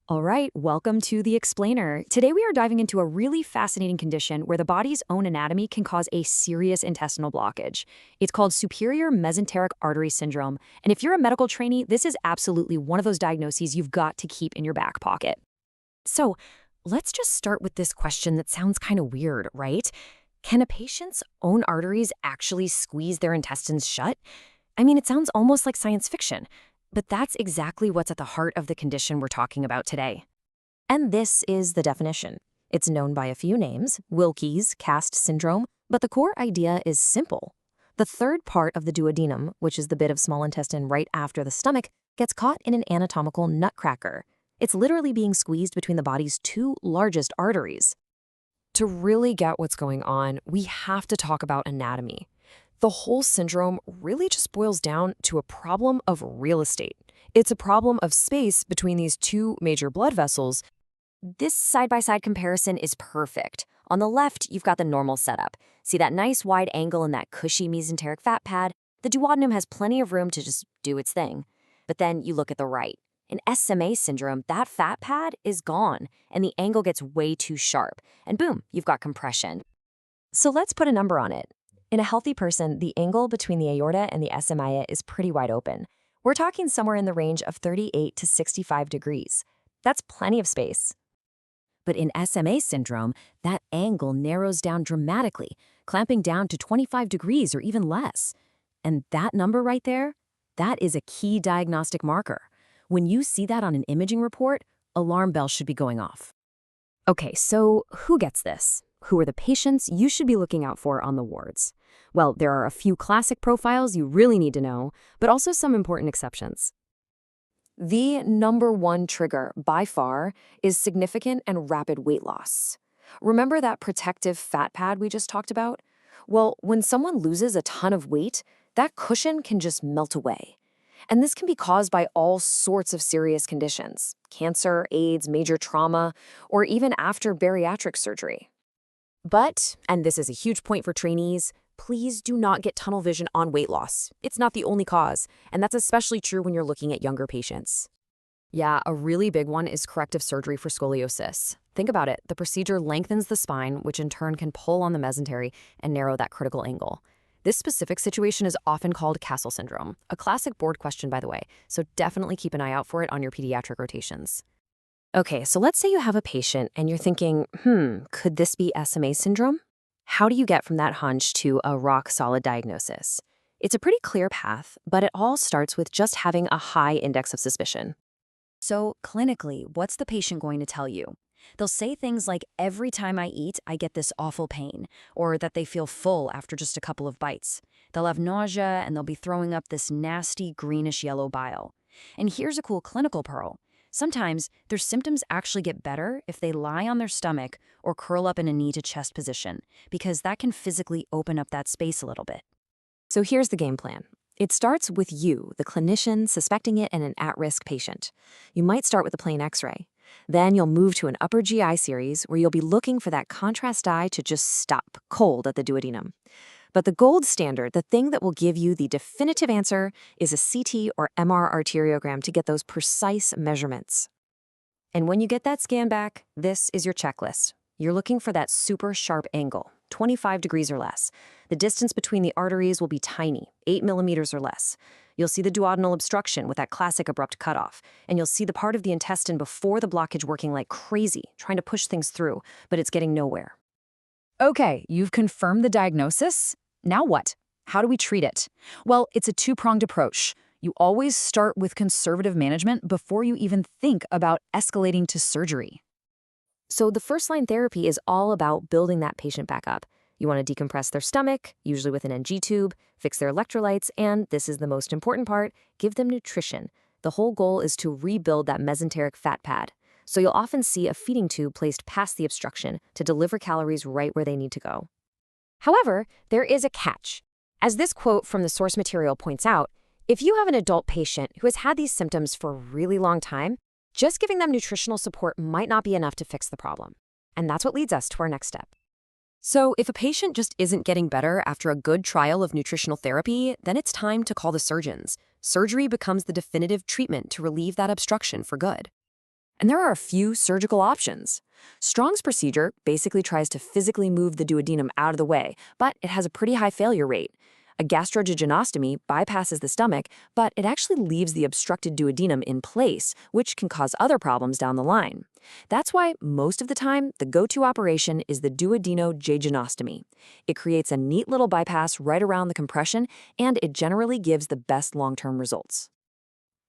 All right, welcome to The Explainer. Today we are diving into a really fascinating condition where the body's own anatomy can cause a serious intestinal blockage. It's called superior mesenteric artery syndrome, and if you're a medical trainee, this is absolutely one of those diagnoses you've got to keep in your back pocket. So, let's just start with this question that sounds kind of weird, right? Can a patient's own arteries actually squeeze their intestines shut? I mean, it sounds almost like science fiction. But that's exactly what's at the heart of the condition we're talking about today. And this is the definition. It's known by a few names, Wilkie's Cast syndrome, but the core idea is simple. The third part of the duodenum, which is the bit of small intestine right after the stomach, gets caught in an anatomical nutcracker. It's literally being squeezed between the body's two largest arteries. To really get what's going on, we have to talk about anatomy. The whole syndrome really just boils down to a problem of real estate. It's a problem of space between these two major blood vessels. This side-by-side comparison is perfect. On the left, you've got the normal setup. See that nice wide angle and that cushy mesenteric fat pad? The duodenum has plenty of room to just do its thing. But then you look at the right. In SMA syndrome, that fat pad is gone, and the angle gets way too sharp. And boom, you've got compression. So let's put a number on it. In a healthy person, the angle between the aorta and the SMA is pretty wide open. We're talking somewhere in the range of 38 to 65 degrees. That's plenty of space. But in SMA syndrome, that angle narrows down dramatically, clamping down to 25 degrees or even less. And that number right there, that is a key diagnostic marker. When you see that on an imaging report, alarm bells should be going off. Okay, so who gets this? Who are the patients you should be looking out for on the wards? Well, there are a few classic profiles you really need to know, but also some important exceptions. The number one trigger, by far, is significant and rapid weight loss. Remember that protective fat pad we just talked about? Well, when someone loses a ton of weight, that cushion can just melt away. And this can be caused by all sorts of serious conditions: cancer, AIDS, major trauma, or even after bariatric surgery. But, and this is a huge point for trainees, please do not get tunnel vision on weight loss. It's not the only cause, and that's especially true when you're looking at younger patients. Yeah, a really big one is corrective surgery for scoliosis. Think about it. The procedure lengthens the spine, which in turn can pull on the mesentery and narrow that critical angle. This specific situation is often called Castle syndrome, a classic board question, by the way, so definitely keep an eye out for it on your pediatric rotations. Okay, so let's say you have a patient and you're thinking, could this be SMA syndrome? How do you get from that hunch to a rock-solid diagnosis? It's a pretty clear path, but it all starts with just having a high index of suspicion. So clinically, what's the patient going to tell you? They'll say things like, every time I eat, I get this awful pain, or that they feel full after just a couple of bites. They'll have nausea and they'll be throwing up this nasty greenish-yellow bile. And here's a cool clinical pearl. Sometimes their symptoms actually get better if they lie on their stomach or curl up in a knee-to-chest position, because that can physically open up that space a little bit. So here's the game plan. It starts with you, the clinician, suspecting it in an at-risk patient. You might start with a plain X-ray. Then you'll move to an upper GI series where you'll be looking for that contrast dye to just stop cold at the duodenum. But the gold standard, the thing that will give you the definitive answer, is a CT or MR arteriogram to get those precise measurements. And when you get that scan back, this is your checklist. You're looking for that super sharp angle, 25 degrees or less. The distance between the arteries will be tiny, 8 millimeters or less. You'll see the duodenal obstruction with that classic abrupt cutoff, and you'll see the part of the intestine before the blockage working like crazy, trying to push things through, but it's getting nowhere. Okay, you've confirmed the diagnosis. Now what? How do we treat it? Well, it's a two-pronged approach. You always start with conservative management before you even think about escalating to surgery. So the first-line therapy is all about building that patient back up. You want to decompress their stomach, usually with an NG tube, fix their electrolytes, and, this is the most important part, give them nutrition. The whole goal is to rebuild that mesenteric fat pad. So you'll often see a feeding tube placed past the obstruction to deliver calories right where they need to go. However, there is a catch. As this quote from the source material points out, if you have an adult patient who has had these symptoms for a really long time, just giving them nutritional support might not be enough to fix the problem. And that's what leads us to our next step. So if a patient just isn't getting better after a good trial of nutritional therapy, then it's time to call the surgeons. Surgery becomes the definitive treatment to relieve that obstruction for good. And there are a few surgical options. Strong's procedure basically tries to physically move the duodenum out of the way, but it has a pretty high failure rate. A gastrojejunostomy bypasses the stomach, but it actually leaves the obstructed duodenum in place, which can cause other problems down the line. That's why most of the time, the go-to operation is the duodenojejunostomy. It creates a neat little bypass right around the compression, and it generally gives the best long-term results.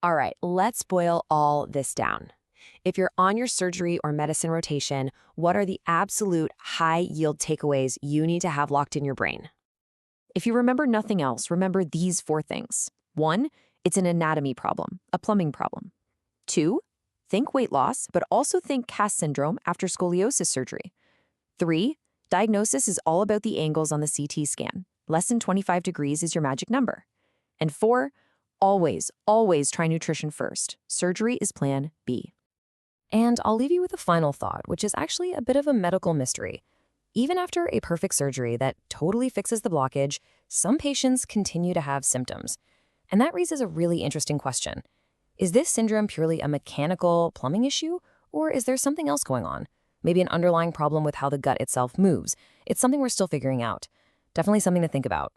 All right, let's boil all this down. If you're on your surgery or medicine rotation, what are the absolute high-yield takeaways you need to have locked in your brain? If you remember nothing else, remember these 4 things. 1, it's an anatomy problem, a plumbing problem. 2, think weight loss, but also think CAS syndrome after scoliosis surgery. 3, diagnosis is all about the angles on the CT scan. Less than 25 degrees is your magic number. And 4, always try nutrition first. Surgery is plan B. And I'll leave you with a final thought, which is actually a bit of a medical mystery. Even after a perfect surgery that totally fixes the blockage, some patients continue to have symptoms. And that raises a really interesting question. Is this syndrome purely a mechanical plumbing issue, or is there something else going on? Maybe an underlying problem with how the gut itself moves. It's something we're still figuring out. Definitely something to think about.